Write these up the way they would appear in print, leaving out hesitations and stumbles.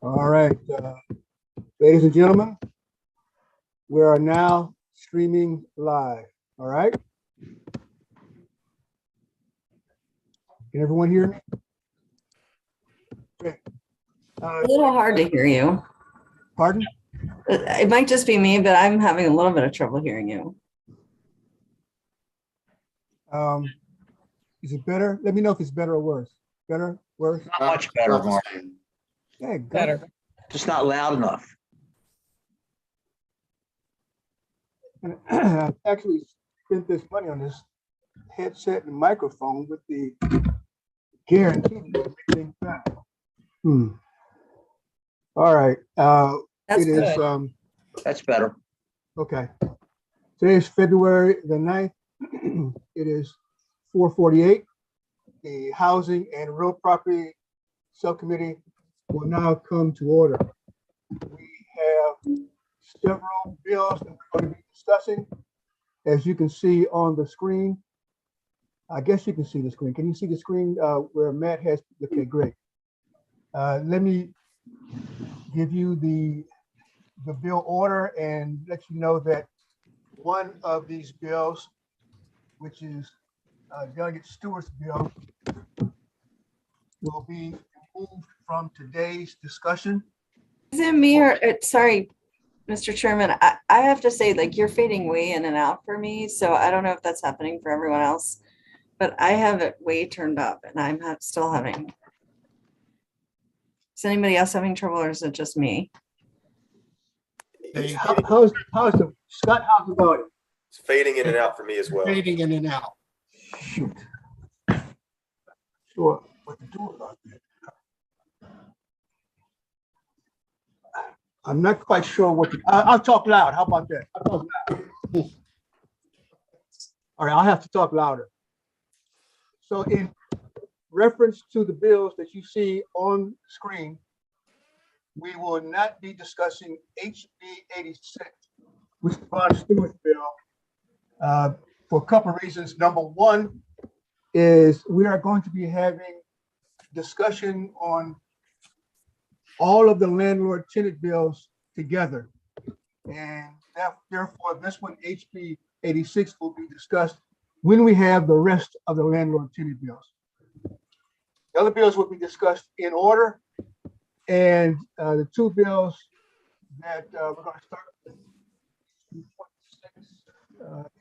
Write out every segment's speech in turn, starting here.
All right, ladies and gentlemen, we are now streaming live. All right. Can everyone hear me? Okay. A little hard to hear you. Pardon? It might just be me, but I'm having a little bit of trouble hearing you. Is it better? Let me know if it's better or worse. Better, worse? Not much better, Mark. Yeah, Better. Just not loud enough. I actually spent this money on this headset and microphone with the guarantee to make things sound. All right. That's it is good. That's better. okay. Today is February the 9th. It is 4:48. The Housing and Real Property Subcommittee will now come to order. We have several bills that we're going to be discussing. As you can see on the screen, I guess you can see the screen. Can you see the screen where Matt has? Okay, great. Let me give you the bill order and let you know that one of these bills, which is Delegate Stewart's bill, will be removed from today's discussion. Is it me or, sorry, Mr. Chairman, I have to say, like, you're fading way in and out for me. So I don't know if that's happening for everyone else, but I have it way turned up and I'm still having. Is anybody else having trouble or is it just me? How's the Scott? How's it going? It's fading in and out for me as well. Fading in and out. Shoot. Sure. What to do about that? I'm not quite sure what to. I'll talk loud. How about that? I'll talk loud. All right, I'll have to talk louder. So in reference to the bills that you see on screen, we will not be discussing HB 86, which is Ron Stewart's bill, for a couple of reasons. Number one is we are going to be having discussion on all of the landlord-tenant bills together. And therefore, this one, HB 86, will be discussed when we have the rest of the landlord-tenant bills. The other bills will be discussed in order. And the two bills that we're going to start with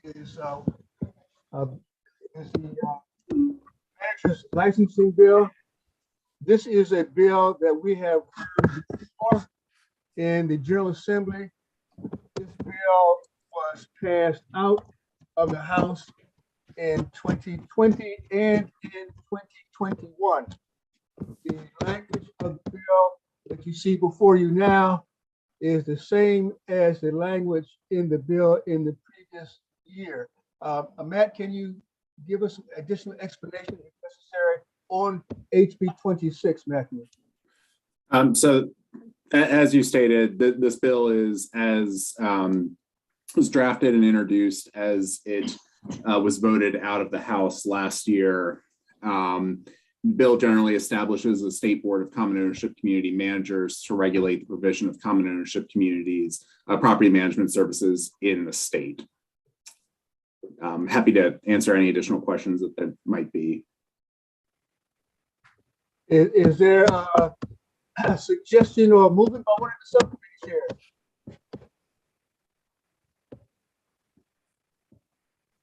is the manager's licensing bill. This is a bill that we have heard before in the General Assembly. This bill was passed out of the House in 2020 and in 2021. The language of the bill that you see before you now is the same as the language in the bill in the previous year. Matt, can you give us additional explanation if necessary on HB 26, Matthew? So as you stated, this bill is was drafted and introduced as it was voted out of the House last year. Bill generally establishes a state board of common ownership community managers to regulate the provision of common ownership communities, property management services in the state. I'm happy to answer any additional questions that there might be. Is there a suggestion or a movement by one of the subcommittee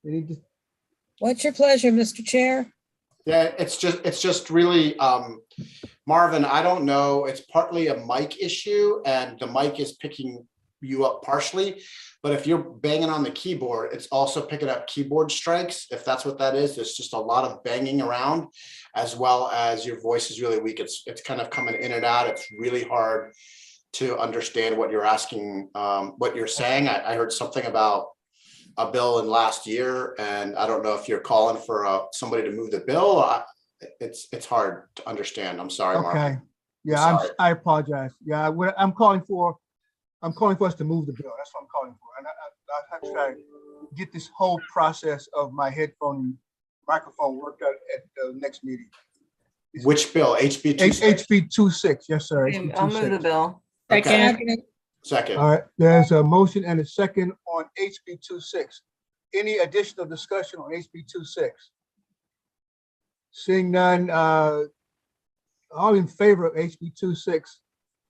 chairs? What's your pleasure, Mr. Chair? Yeah, it's just really, Marvin, I don't know. It's partly a mic issue and the mic is picking you up partially, but if you're banging on the keyboard, it's also picking up keyboard strikes. If that's what that is, there's just a lot of banging around, as well as your voice is really weak. It's kind of coming in and out. It's really hard to understand what you're asking, what you're saying. I heard something about a bill in last year, and I don't know if you're calling for somebody to move the bill. It's hard to understand. I'm sorry, Mark. Okay. Yeah, I apologize. Yeah, I'm calling for us to move the bill. That's what I'm calling for. And I have to try to get this whole process of my headphone microphone worked out at the next meeting. Which bill? HB 26? HB 26, yes, sir. Okay, HB I'll move the 26. bill. Okay. Second. All right, there's a motion and a second on HB 26. Any additional discussion on HB 26? Seeing none, all in favor of HB 26,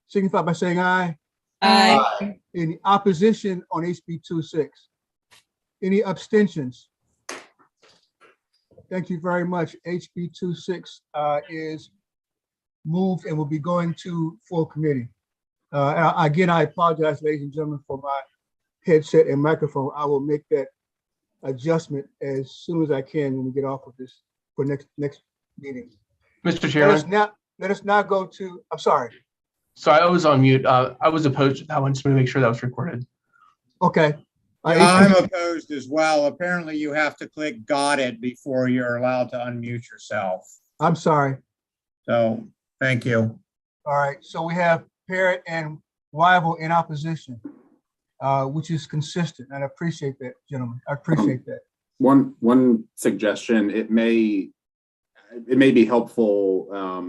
signify by saying aye. Aye. Any opposition on HB 26? Any abstentions? Thank you very much. HB 26 is moved and will be going to full committee. Again, I apologize, ladies and gentlemen, for my headset and microphone. I will make that adjustment as soon as I can when we get off of this for next meeting. Mr. Chairman, Let us now go to, I'm sorry. sorry, I was on mute. I was opposed to that one, just want to make sure that was recorded. Okay. I'm opposed as well. Apparently you have to click got it before you're allowed to unmute yourself. I'm sorry. So, thank you. All right, so we have Parrott and Wyville in opposition, which is consistent, and I appreciate that, gentlemen. I appreciate that. One suggestion, it may be helpful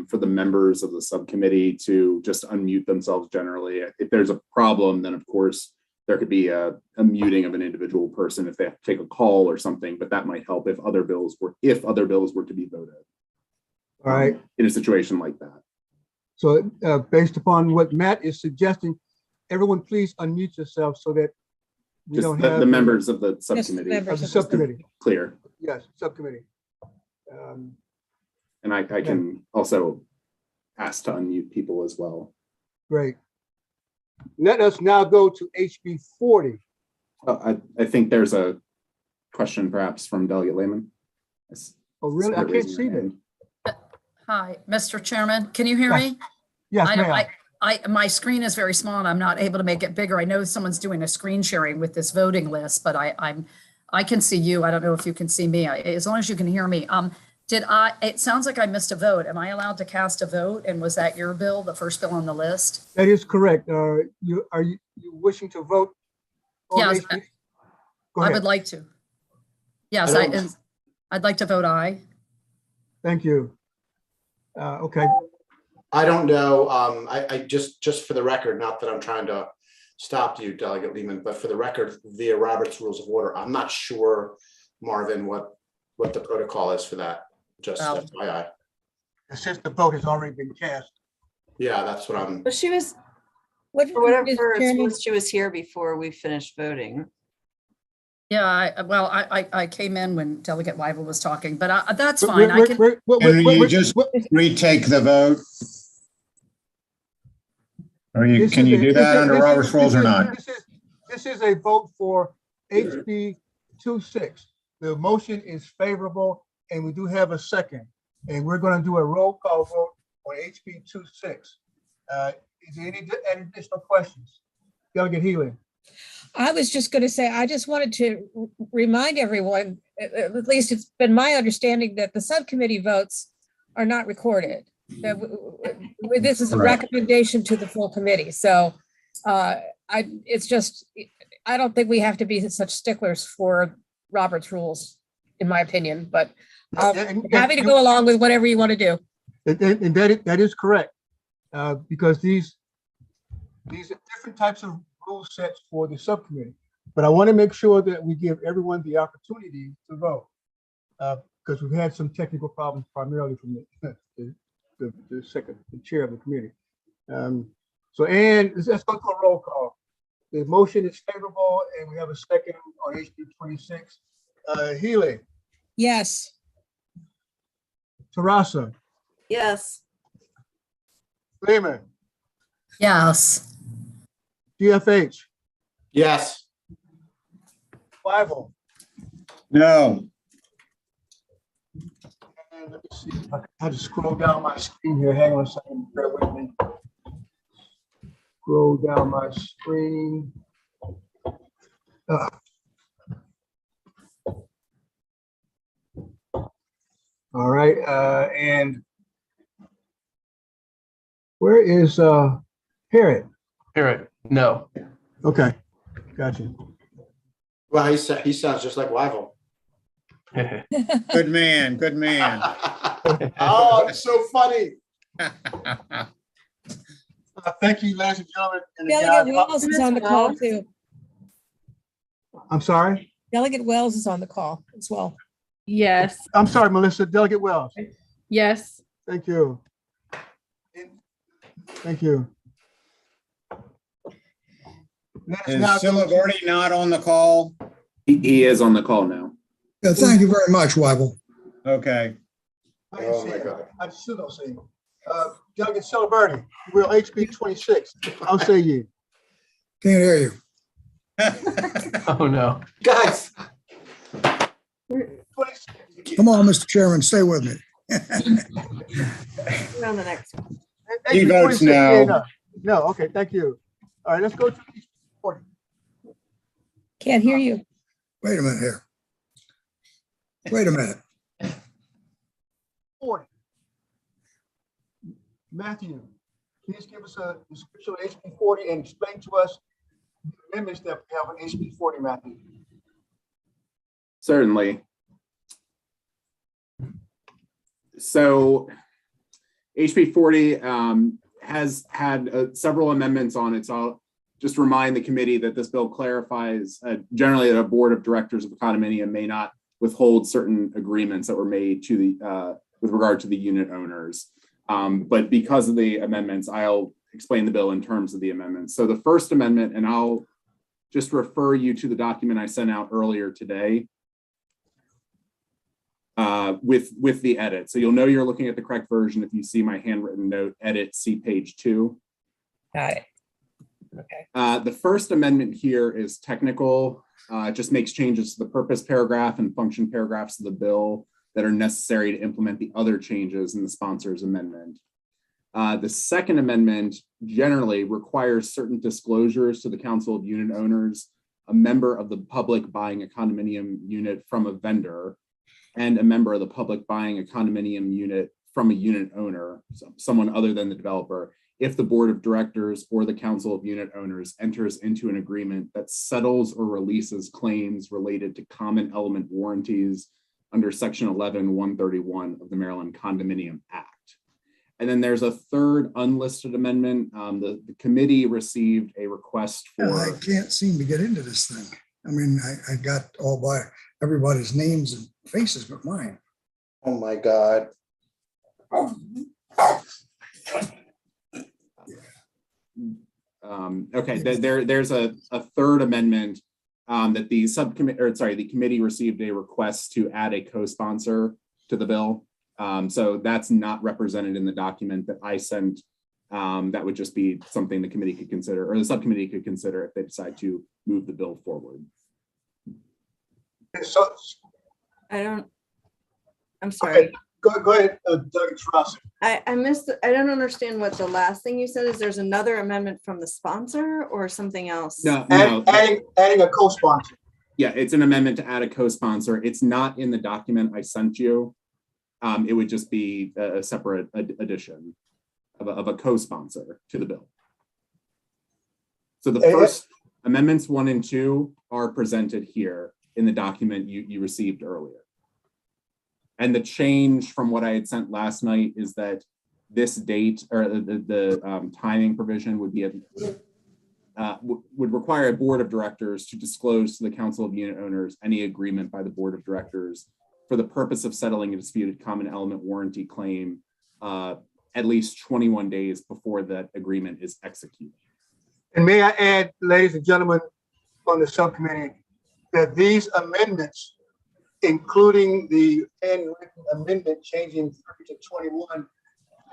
for the members of the subcommittee to just unmute themselves generally. If there's a problem, then of course there could be a muting of an individual person if they have to take a call or something, but that might help if other bills were to be voted. All right. In a situation like that. So based upon what Matt is suggesting, everyone please unmute yourself so that we Just don't have the members of the subcommittee. of the subcommittee. Clear. Yes, subcommittee. And I can also ask to unmute people as well. Great. Let us now go to HB 40. I think there's a question perhaps from Delegate Lehman. Oh, really? I can't see that. Hi, Mr. Chairman. Can you hear me? Yes, ma'am. My screen is very small and I'm not able to make it bigger. I know someone's doing a screen sharing with this voting list, but I can see you. I don't know if you can see me. As long as you can hear me. It sounds like I missed a vote. Am I allowed to cast a vote? And was that your bill, the first bill on the list? That is correct. Are you wishing to vote? On Yes, HB? Go I ahead. would like to. Yes, I'd like to vote aye. Thank you. Okay. I don't know. I just for the record, not that I'm trying to stop you, Delegate Lehman, but for the record, via Robert's Rules of Order, I'm not sure, Marvin, what the protocol is for that. Just FYI. Since the vote has already been cast. Yeah, that's what I'm. But she was, What, for whatever Mr. it's Chairman? worth, she was here before we finished voting. Yeah, I came in when Delegate Weibel was talking, but that's fine. I can. Can you just retake the vote? Or can you do that under Robert's rules or not? This is a vote for HB 26. The motion is favorable and we do have a second. And we're going to do a roll call vote on HB 26. Is there any additional questions? Delegate Healy. I was just going to say, I just wanted to remind everyone, at least it's been my understanding that the subcommittee votes are not recorded. This is a recommendation to the full committee. So it's just, I don't think we have to be such sticklers for Robert's rules, in my opinion, but I'm happy to go along with whatever you want to do. And that is correct, because these are different types of rule sets for the subcommittee. But I want to make sure that we give everyone the opportunity to vote, because we've had some technical problems primarily from the chair of the committee. So, Ann, let's go to a roll call. The motion is favorable, and we have a second on HB 26. Healy, Yes. Tarasa, Yes. Lehman, Yes. GFH, Yes. Wyville. No. And let me see if I can have to scroll down my screen here. Hang on a second. Bear with me. Scroll down my screen. All right. And where is Parrott? Parrott, no. Okay. Gotcha. Well, he sounds just like Wyville. Good man, good man. Oh, it's so funny. Thank you, ladies and gentlemen. And Delegate again, Wells is on the call Wells? too. I'm sorry. Delegate Wells is on the call as well. Yes, I'm sorry, Melissa. Delegate Wells. yes. Thank you. Thank you. Let us Is now go to- Siligardi not on the call? He is on the call now. Yeah, thank you very much, Weibel. Okay. I didn't see it. I still don't see it. Delegate Celebrity, Real HB 26. I'll say you. Can't hear you. Oh, no. Guys, 26. Come on, Mr. Chairman, stay with me. We're on the next one. He HB votes 26, no. No, okay, thank you. All right, let's go to HB 40. Can't hear you. Wait a minute here. Wait a minute. 40. Matthew, please give us a description of HB 40 and explain to us the amendments that we have on HB 40, Matthew. Certainly. So HB 40 has had several amendments on it. So I'll just remind the committee that this bill clarifies generally that a board of directors of a condominium may not withhold certain agreements that were made to the with regard to the unit owners. But because of the amendments, I'll explain the bill in terms of the amendments. So the first amendment, and I'll just refer you to the document I sent out earlier today with the edit. So you'll know you're looking at the correct version if you see my handwritten note, edit, see page 2. Got it. Okay. The first amendment here is technical. It just makes changes to the purpose paragraph and function paragraphs of the bill that are necessary to implement the other changes in the sponsor's amendment. The second amendment generally requires certain disclosures to the Council of Unit Owners, a member of the public buying a condominium unit from a vendor, and a member of the public buying a condominium unit from a unit owner, so someone other than the developer, if the board of directors or the Council of Unit Owners enters into an agreement that settles or releases claims related to common element warranties under Section 11-131 of the Maryland Condominium Act. And then there's a third unlisted amendment. The committee received a request for— I can't seem to get into this thing. I mean, I got all by everybody's names and faces but mine. oh my God. Okay, there's a third amendment that the subcommittee, or sorry, the committee received a request to add a co-sponsor to the bill. So that's not represented in the document that I sent. That would just be something the committee could consider, or the subcommittee could consider if they decide to move the bill forward. So, I'm sorry. go ahead, Doug Ross. I missed, I don't understand what the last thing you said is. There's another amendment from the sponsor or something else? No, Adding a co-sponsor. Yeah, it's an amendment to add a co-sponsor. It's not in the document I sent you. It would just be a separate addition of a co-sponsor to the bill. So the first amendments 1 and 2 are presented here in the document you received earlier. And the change from what I had sent last night is that this date, or the timing provision would be would require a board of directors to disclose to the Council of Unit Owners any agreement by the board of directors for the purpose of settling a disputed common element warranty claim at least 21 days before that agreement is executed. And may I add, ladies and gentlemen on the subcommittee, that these amendments, including the handwritten amendment changing 30 to 21,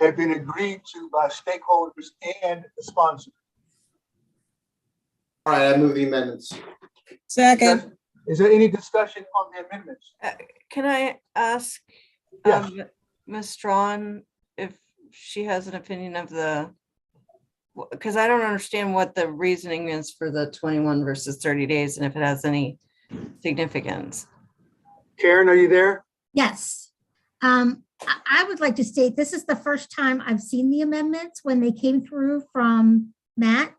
have been agreed to by stakeholders and the sponsor. All right, I move the amendments. Second. Is there any discussion on the amendments? Can I ask Yes. Ms. Strawn if she has an opinion of because I don't understand what the reasoning is for the 21 versus 30 days and if it has any significance. Karen, are you there? Yes. I would like to state this is the first time I've seen the amendments when they came through from Matt.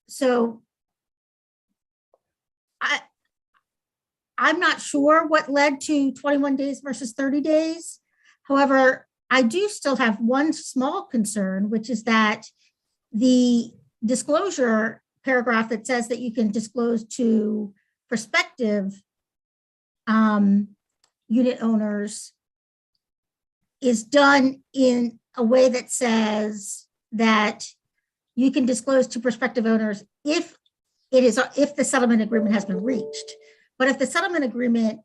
So I'm not sure what led to 21 days versus 30 days. However, I do still have one small concern, which is that the disclosure paragraph that says that you can disclose to prospective unit owners is done in a way that says that you can disclose to prospective owners if the settlement agreement has been reached. But if the settlement agreement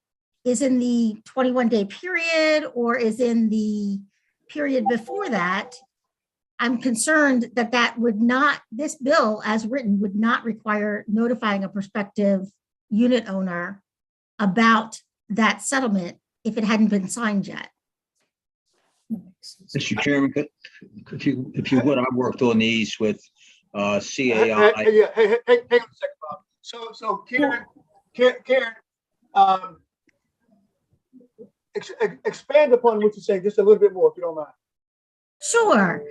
is in the 21-day period or is in the period before that, I'm concerned that would not, this bill as written would not require notifying a prospective unit owner about that settlement if it hadn't been signed yet. Mr. Chairman, if you would, I worked on these with CAI. Hey, hang on a second, Bob. So Karen, expand upon what you say just a little bit more, if you don't mind. Sure.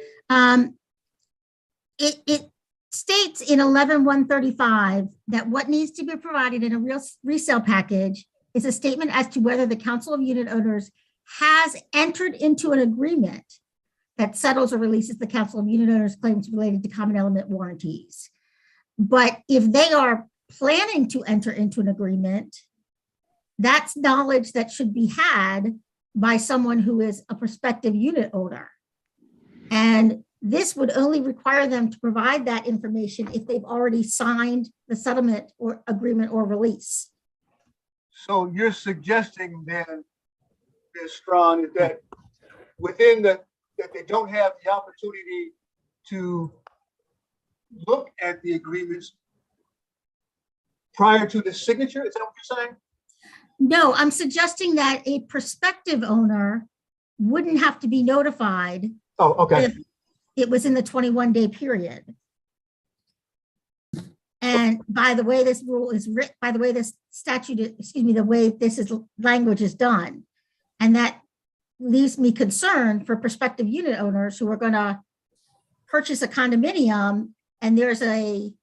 It states in 11-135 that what needs to be provided in a resale package is a statement as to whether the Council of Unit Owners has entered into an agreement that settles or releases the Council of Unit Owners claims related to common element warranties. But if they are planning to enter into an agreement, that's knowledge that should be had by someone who is a prospective unit owner. And this would only require them to provide that information if they've already signed the settlement or agreement or release. So you're suggesting then, Ms. Strawn, that within that they don't have the opportunity to look at the agreements prior to the signature? Is that what you're saying? No, I'm suggesting that a prospective owner wouldn't have to be notified. Oh, okay. If it was in the 21-day period. And by the way this rule is written, by the way this statute, excuse me, the way this is language is done. And that leaves me concerned for prospective unit owners who are going to purchase a condominium and there's a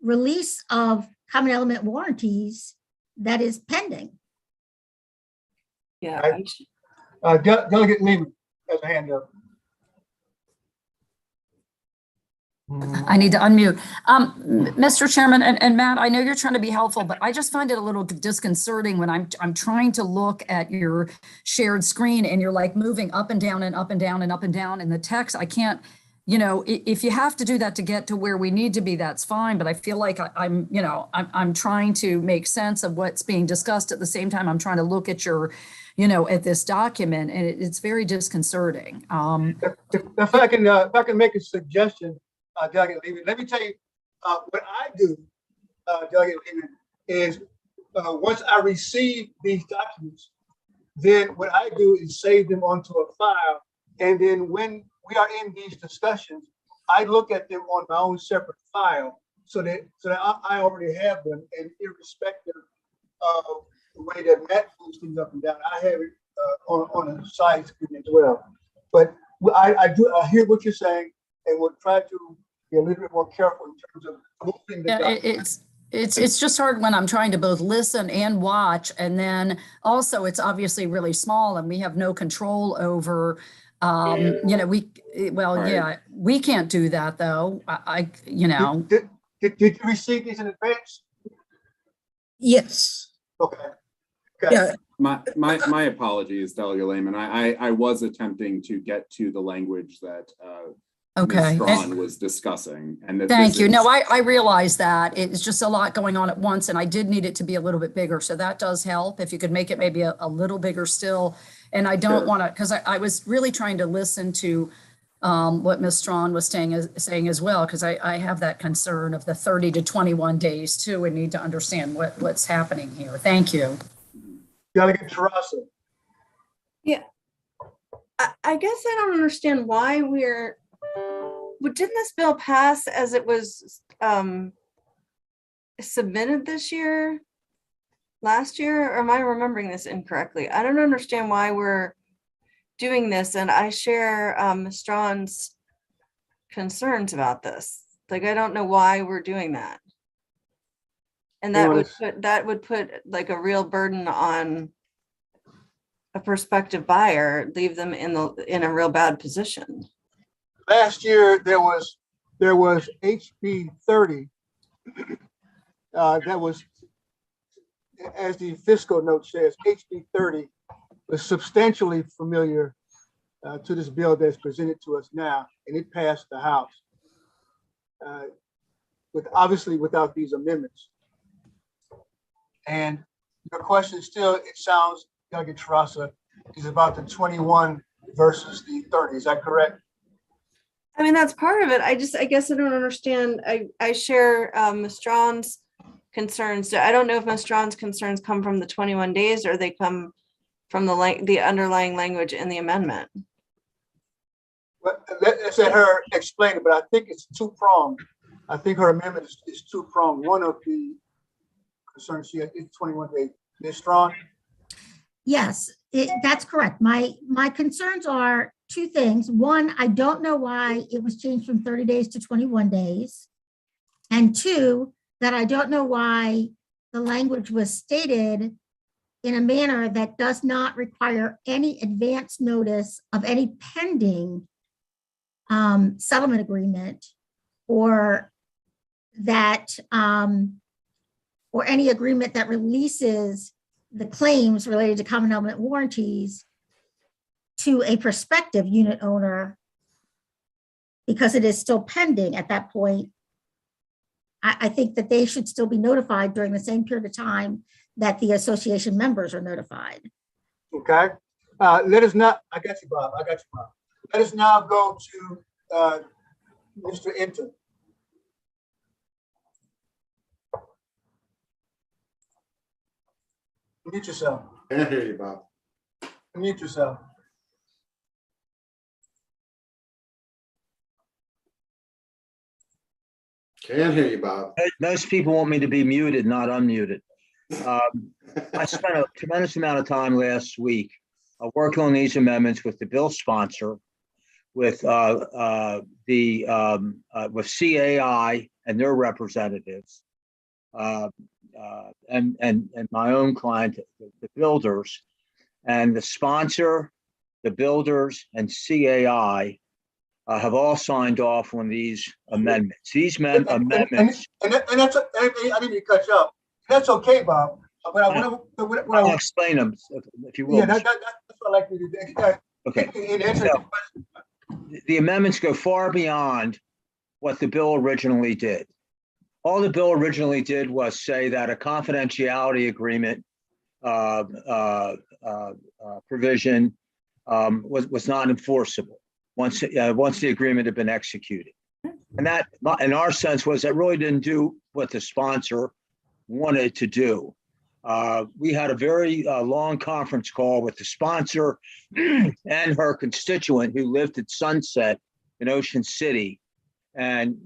release of common element warranties that is pending. Yeah. Delegate Lehman has a hand up. I need to unmute. Mr. Chairman and Matt, I know you're trying to be helpful, but I just find it a little disconcerting when I'm trying to look at your shared screen and you're like moving up and down and up and down and up and down in the text. I can't, you know, if you have to do that to get to where we need to be, that's fine. But I feel like I'm trying to make sense of what's being discussed at the same time. I'm trying to look at your, at this document, and it's very disconcerting. If I can make a suggestion, Delegate Lehman, let me tell you what I do, Delegate Lehman, is once I receive these documents, then what I do is save them onto a file. And then when we are in these discussions, I look at them on my own separate file so that I already have them, and irrespective of the way that Matt moves things up and down, I have it on a side screen as well. But I hear what you're saying, and we'll try to be a little bit more careful in terms of moving the documents. It's just hard when I'm trying to both listen and watch, and then also it's obviously really small and we have no control over, we can't do that though. Did you receive these in advance? Yes. Okay. Yeah. My apologies, Delegate Lehman. I was attempting to get to the language that Okay. Ms. Strawn was discussing. And that Thank you. No, I realize that it's just a lot going on at once, and I did need it to be a little bit bigger. So that does help. If you could make it maybe a little bigger still. And I don't want to, because I was really trying to listen to what Ms. Strawn was saying as well, because I have that concern of the 30 to 21 days too, and need to understand what's happening here. Thank you. Delegate Terrassa. Yeah. I guess I don't understand why didn't this bill pass as it was submitted this year, last year, or am I remembering this incorrectly? I don't understand why we're doing this, and I share Ms. Strawn's concerns about this. Like, I don't know why we're doing that. And You that wanna would put like a real burden on a prospective buyer, leave them in a real bad position. Last year, there was HB 30. That was, as the fiscal note says, HB 30 was substantially familiar to this bill that's presented to us now, and it passed the House. Obviously without these amendments. And your question still, it sounds, Doug Trassa, is about the 21 versus the 30. Is that correct? I mean, that's part of it. I guess I don't understand. I share Ms. Strawn's concerns. I don't know if Ms. Strawn's concerns come from the 21 days or they come from the underlying language in the amendment. Well, let's let her explain it, but I think it's two-pronged. I think her amendment is two-pronged. One of the concerns she has is 21 days. Ms. Strawn? Yes, that's correct. My concerns are two things. One, I don't know why it was changed from 30 days to 21 days. And two, that I don't know why the language was stated in a manner that does not require any advance notice of any pending settlement agreement or that or any agreement that releases the claims related to common element warranties to a prospective unit owner because it is still pending at that point. I think that they should still be notified during the same period of time that the association members are notified. Okay. Let us not, I got you, Bob. Let us now go to Mr. Enter. Mute yourself. Can't hear you, Bob. Mute yourself. Can't hear you, Bob. Most people want me to be muted, not unmuted. I spent a tremendous amount of time last week working on these amendments with the bill sponsor, with CAI and their representatives, and my own client, the builders, and the sponsor, the builders, and CAI have all signed off on these amendments. These amendments. And that's, I didn't mean to cut you off. That's okay, Bob. But I'll explain them if you will. Yeah, that's what I like to do. Okay. So, the amendments go far beyond what the bill originally did. All the bill originally did was say that a confidentiality agreement provision was not enforceable once the agreement had been executed. And that, in our sense, was that really didn't do what the sponsor wanted to do. We had a very long conference call with the sponsor and her constituent who lived at Sunset in Ocean City. And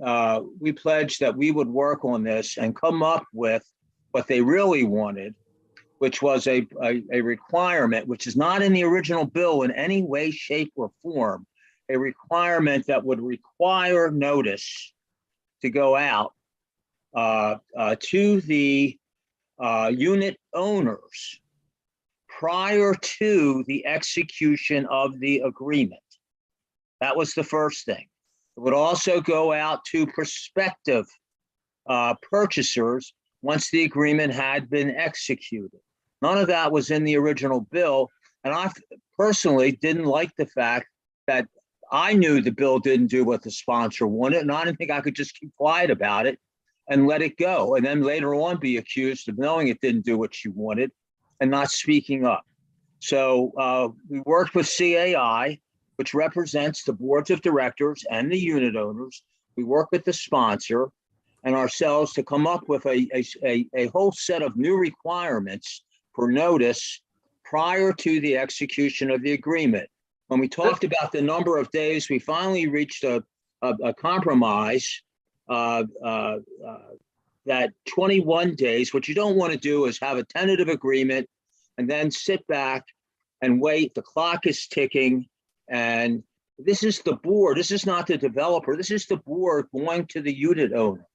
we pledged that we would work on this and come up with what they really wanted, which was a requirement, which is not in the original bill in any way, shape, or form, a requirement that would require notice to go out to the unit owners prior to the execution of the agreement. That was the first thing. It would also go out to prospective purchasers once the agreement had been executed. None of that was in the original bill. And I personally didn't like the fact that I knew the bill didn't do what the sponsor wanted, and I didn't think I could just keep quiet about it and let it go, and then later on be accused of knowing it didn't do what she wanted and not speaking up. So we worked with CAI, which represents the boards of directors and the unit owners. We worked with the sponsor and ourselves to come up with a whole set of new requirements for notice prior to the execution of the agreement. When we talked about the number of days, we finally reached a compromise that 21 days. What you don't want to do is have a tentative agreement and then sit back and wait. The clock is ticking. And this is the board. This is not the developer. This is the board going to the unit owners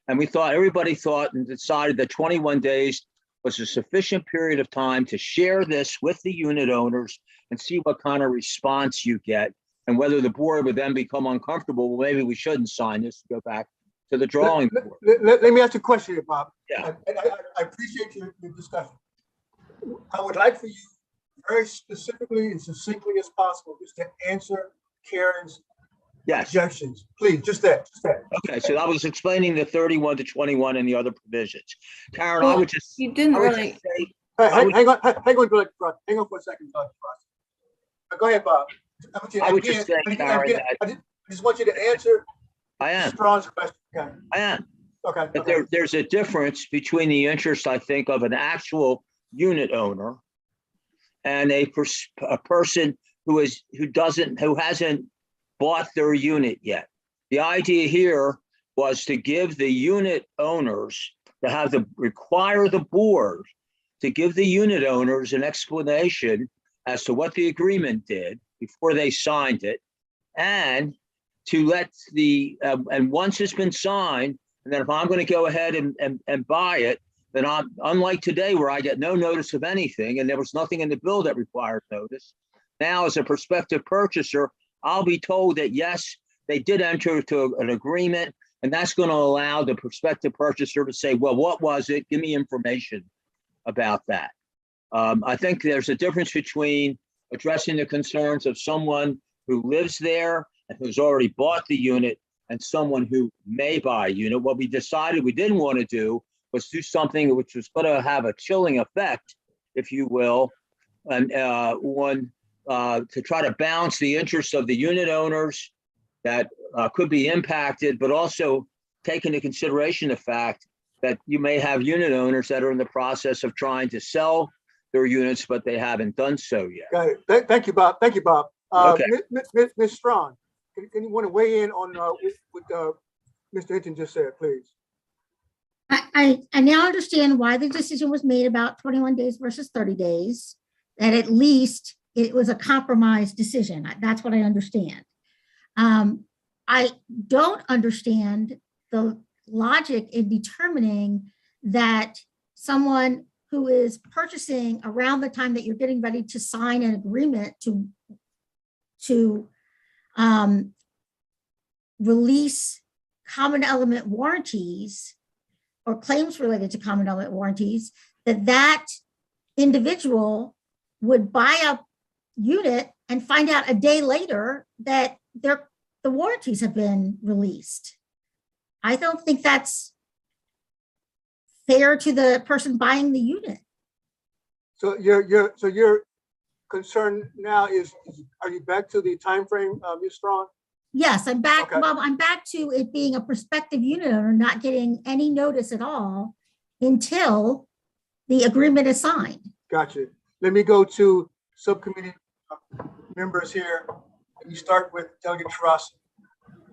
And everybody thought and decided that 21 days was a sufficient period of time to share this with the unit owners and see what kind of response you get, and whether the board would then become uncomfortable. Well, maybe we shouldn't sign this, go back to the drawing board. Let me ask you a question here, Bob. Yeah. I appreciate your discussion. I would like for you very specifically and succinctly as possible just to answer Karen's objections. Please, just that. Okay, so I was explaining the 31 to 21 and the other provisions. Karen, Well, I would just. you didn't I would really- just say- Hang on, Director Frost. Hang on for a second, Director Frost. Go ahead, Bob. I would just say, Karen, that I just want you to answer I am. Strawn's question. Okay. I am. Okay. But there's a difference between the interest, I think, of an actual unit owner and a person who hasn't bought their unit yet. The idea here was to give the unit owners require the board to give the unit owners an explanation as to what the agreement did before they signed it, and to let and once it's been signed, and then if I'm going to go ahead and buy it, then unlike today where I get no notice of anything and there was nothing in the bill that required notice, now as a prospective purchaser, I'll be told that yes, they did enter into an agreement, and that's going to allow the prospective purchaser to say, well, what was it? Give me information about that. I think there's a difference between addressing the concerns of someone who lives there and who's already bought the unit and someone who may buy a unit. What we decided we didn't want to do was do something which was going to have a chilling effect, if you will, and to try to balance the interests of the unit owners that could be impacted, but also take into consideration the fact that you may have unit owners that are in the process of trying to sell their units, but they haven't done so yet. Got it. Thank you, Bob. Thank you, Bob. Okay. Ms. Strawn, can you want to weigh in on what Mr. Hinton just said, please? I now understand why the decision was made about 21 days versus 30 days, that at least it was a compromise decision. That's what I understand. I don't understand the logic in determining that someone who is purchasing around the time that you're getting ready to sign an agreement to release common element warranties or claims related to common element warranties, that individual would buy a unit and find out a day later that the warranties have been released. I don't think that's fair to the person buying the unit. So your concern now is, are you back to the time frame, Ms. Strawn? Yes, I'm back. Okay. Well, I'm back to it being a prospective unit owner not getting any notice at all until the agreement is signed. Gotcha. Let me go to subcommittee members here. You start with Delegate Truss.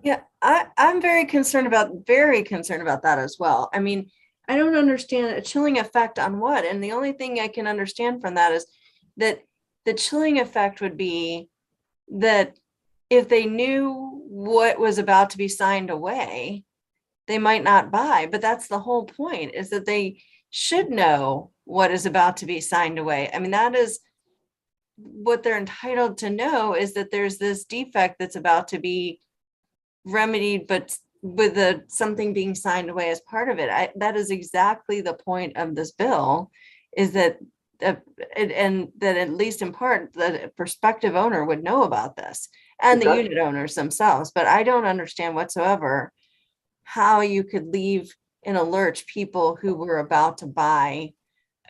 Yeah, I'm very concerned about that as well. I mean, I don't understand a chilling effect on what. And the only thing I can understand from that is that the chilling effect would be that if they knew what was about to be signed away, they might not buy. But that's the whole point, is that they should know what is about to be signed away. I mean, that is what they're entitled to know, is that there's this defect that's about to be remedied, but with something being signed away as part of it. That is exactly the point of this bill, is that and that at least in part the prospective owner would know about this, and the unit owners themselves. But I don't understand whatsoever how you could leave in a lurch people who were about to buy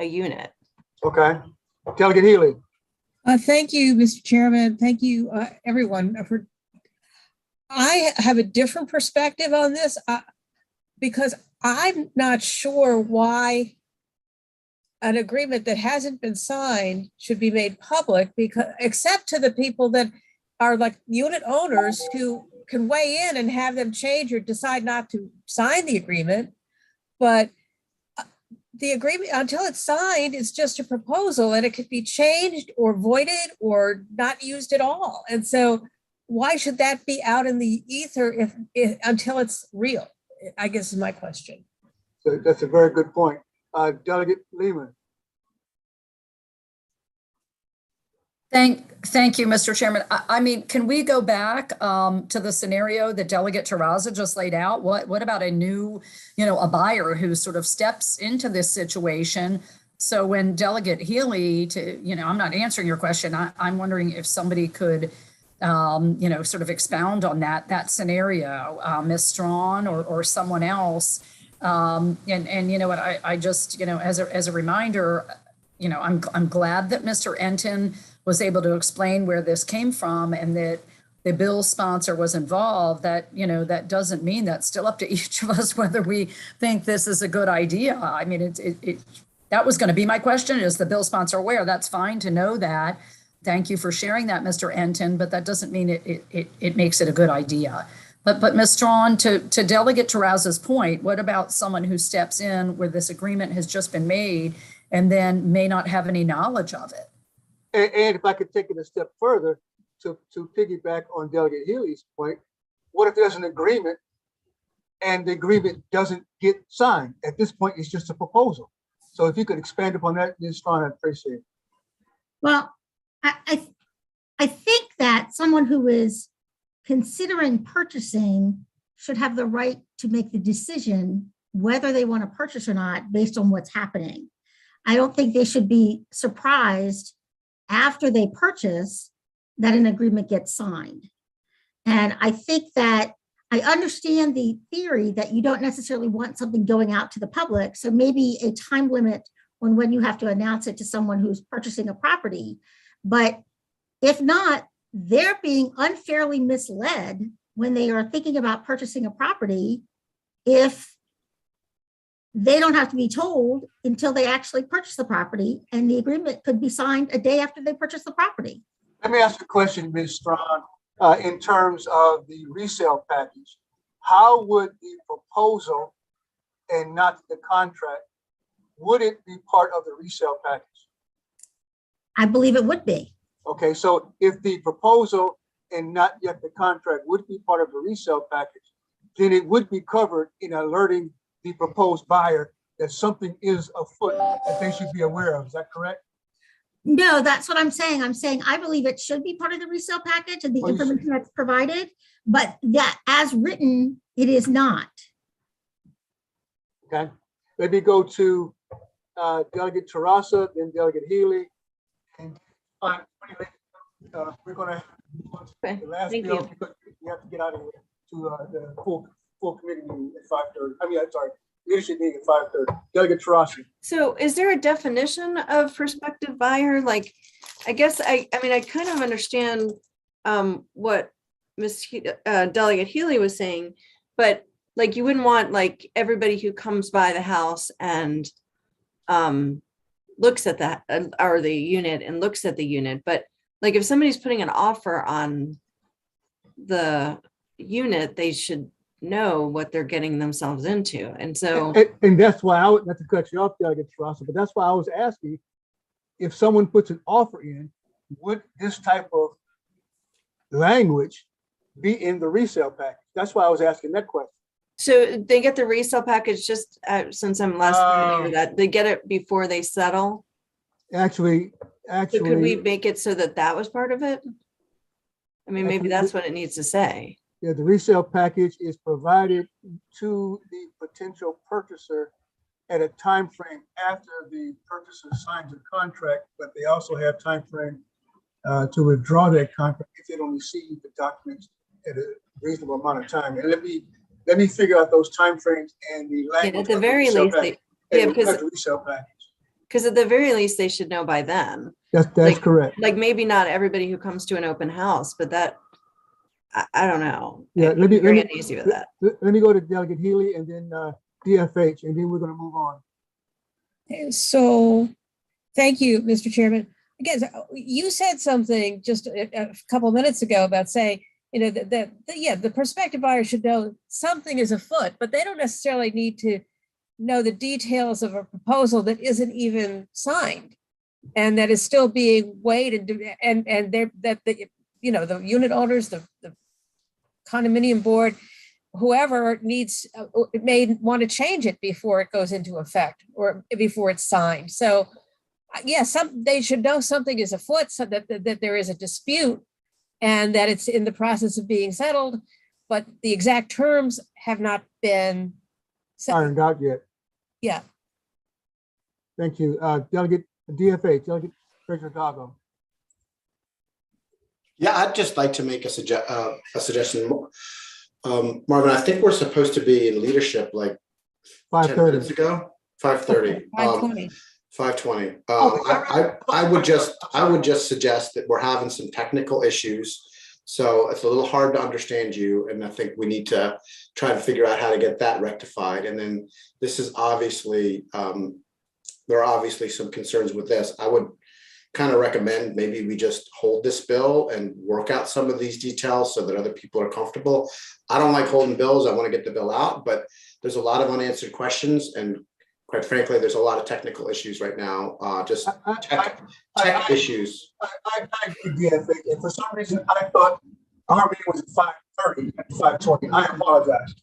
a unit. Okay. Delegate Healy. Thank you, Mr. Chairman. Thank you, everyone. I have a different perspective on this because I'm not sure why an agreement that hasn't been signed should be made public, because except to the people that are like unit owners who can weigh in and have them change or decide not to sign the agreement. But the agreement, until it's signed, is just a proposal, and it could be changed or voided or not used at all. And so why should that be out in the ether if until it's real? I guess is my question. So that's a very good point. Delegate Lehman. Thank you, Mr. Chairman. I mean, can we go back to the scenario that Delegate Terraza just laid out? What about a new, a buyer who sort of steps into this situation? So when Delegate Healy I'm not answering your question. I'm wondering if somebody could, sort of expound on that scenario, Ms. Strawn or someone else. And you know what, I just, as a reminder, I'm glad that Mr. Enton was able to explain where this came from and that the bill sponsor was involved. That doesn't mean that's still up to each of us whether we think this is a good idea. I mean, that was going to be my question. Is the bill sponsor aware? That's fine to know that. Thank you for sharing that, Mr. Enton, but that doesn't mean it makes it a good idea. But Ms. Strawn, to Delegate Terraza's point, what about someone who steps in where this agreement has just been made and then may not have any knowledge of it? And if I could take it a step further to piggyback on Delegate Healy's point, what if there's an agreement and the agreement doesn't get signed? At this point, it's just a proposal. So if you could expand upon that, Ms. Strawn, I'd appreciate it. Well, I think that someone who is considering purchasing should have the right to make the decision whether they want to purchase or not based on what's happening. I don't think they should be surprised after they purchase that an agreement gets signed. And I think that I understand the theory that you don't necessarily want something going out to the public. So maybe a time limit on when you have to announce it to someone who's purchasing a property. But if not, they're being unfairly misled when they are thinking about purchasing a property if they don't have to be told until they actually purchase the property, and the agreement could be signed a day after they purchase the property. Let me ask you a question, Ms. Strawn, in terms of the resale package. How would the proposal and not the contract, would it be part of the resale package? I believe it would be. Okay, so if the proposal and not yet the contract would be part of the resale package, then it would be covered in alerting the proposed buyer that something is afoot that they should be aware of. Is that correct? No, that's what I'm saying. I'm saying I believe it should be part of the resale package and the information that's provided, but that as written, it is not. Okay, let me go to Delegate Terraza, then Delegate Healy. And we're going to the last bill because we have to get out of here to the full committee meeting at 5:30. I mean, I'm sorry, leadership meeting at 5:30. Delegate Terraza. So is there a definition of prospective buyer? Like, I guess I kind of understand what Delegate Healy was saying, but like you wouldn't want like everybody who comes by the house and looks at that or the unit and looks at the unit. But like if somebody's putting an offer on the unit, they should know what they're getting themselves into. And so and that's why I would not to cut you off, Delegate Terraza, but that's why I was asking if someone puts an offer in, would this type of language be in the resale package? That's why I was asking that question. So they get the resale package just since I'm less familiar with that, they get it before they settle. Actually, So could we make it so that that was part of it? I mean, maybe that's what it needs to say. Yeah, the resale package is provided to the potential purchaser at a time frame after the purchaser signs a contract, but they also have time frame to withdraw that contract if they don't receive the documents at a reasonable amount of time. And let me figure out those time frames and the language. At the very least, because at the very least, they should know by then. That's like, correct. Like maybe not everybody who comes to an open house, but that I don't know. Yeah, let me easy with that. Let me go to Delegate Healy and then DFH, and then we're going to move on. So, thank you, Mr. Chairman. Again, you said something just a couple of minutes ago about saying, the prospective buyer should know something is afoot, but they don't necessarily need to know the details of a proposal that isn't even signed and that is still being weighed and the unit owners, the condominium board whoever needs, may want to change it before it goes into effect or before it's signed. So yes, they should know something is afoot, so that there is a dispute and that it's in the process of being settled, but the exact terms have not been Ironed out yet. Yeah. Thank you. Delegate DFA, Delegate Treasurer Doggo. Yeah, I'd just like to make a suggestion. Marvin, I think we're supposed to be in leadership like 10 minutes 5:30. ago, 5:30. 5:20. 5:20. I would just suggest that we're having some technical issues. So it's a little hard to understand you. And I think we need to try to figure out how to get that rectified. And then this is obviously, there are obviously some concerns with this. I would kind of recommend maybe we just hold this bill and work out some of these details so that other people are comfortable. I don't like holding bills. I want to get the bill out, but there's a lot of unanswered questions. And quite frankly, there's a lot of technical issues right now, just tech issues. I agree, DFA. And for some reason, I thought our meeting was at 5:30 and 5:20. I apologize.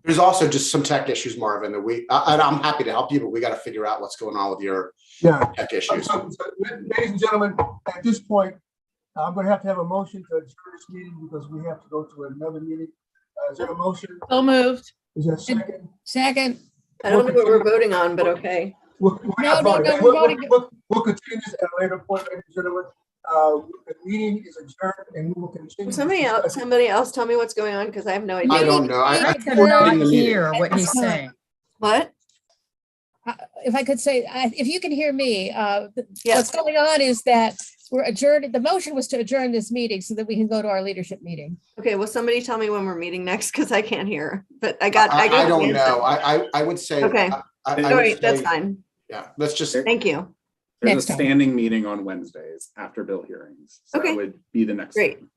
There's also just some tech issues, Marvin, that I'm happy to help you, but we got to figure out what's going on with your tech issues. So, ladies and gentlemen, at this point, I'm going to have a motion to adjourn this meeting because we have to go to another meeting. Is there a motion? So moved. Is there a second? Second. I don't know what we're voting on, but okay. We're not voting. We'll continue this at a later point, ladies and gentlemen. The meeting is adjourned and we will continue. Somebody else tell me what's going on because I have no idea. I don't know. I cannot hear what he's saying. What? If I could say, if you can hear me, what's going on is that we're adjourned. The motion was to adjourn this meeting so that we can go to our leadership meeting. Okay, well, somebody tell me when we're meeting next because I can't hear. But I don't know. I would say. Okay. All right, that's fine. Yeah, let's just. Thank you. There's a standing meeting on Wednesdays after bill hearings. So Okay. that would be the next. Great. one.